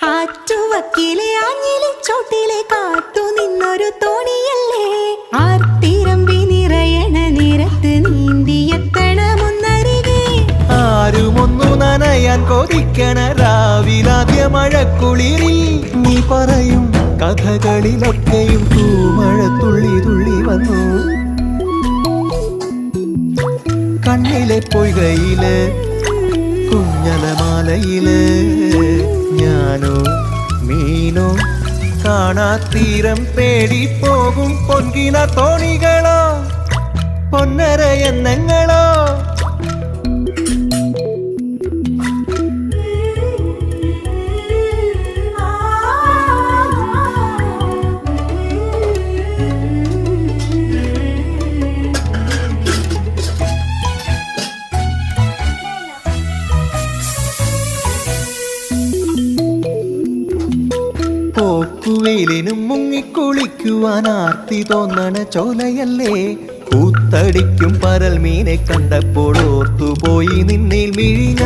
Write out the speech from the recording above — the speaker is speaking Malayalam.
ആറ്റുവക്കിലെ ആഞ്ഞിലെ ചോട്ടിലെ കാത്തു നിന്നൊരു തോണിയല്ലേ ആർത്തിരമ്പി നിറയണ നിരത്ത് നീന്തിയെത്തണമെന്നരികെ ആരുമൊന്നു നനയാൻ കൊതിക്കണ രാവിലാദ്യ മഴക്കുളിരിൽ നീ പറയും കഥകളിലൊക്കെയും തൂമഴ തുള്ളി തുള്ളി വന്നു കണ്ണിലെ പൊയ്കയില് കുഞ്ഞലമാലയില് ഞാനോ മീനോ കാണാത്തീരം തേടി പോകും പൊൻകിന തോണികളോ പൊന്നര എന്നെങ്ങളോ പോക്കുവെയിലിനും മുങ്ങിക്കുളിക്കുവാൻ ആർത്തി തോന്നണ ചോലയല്ലേ കൂത്തടിക്കും പരൽ മീനെ കണ്ടപ്പോൾ ഓർത്തുപോയി നിന്നിൽ മിഴിഞ്ഞ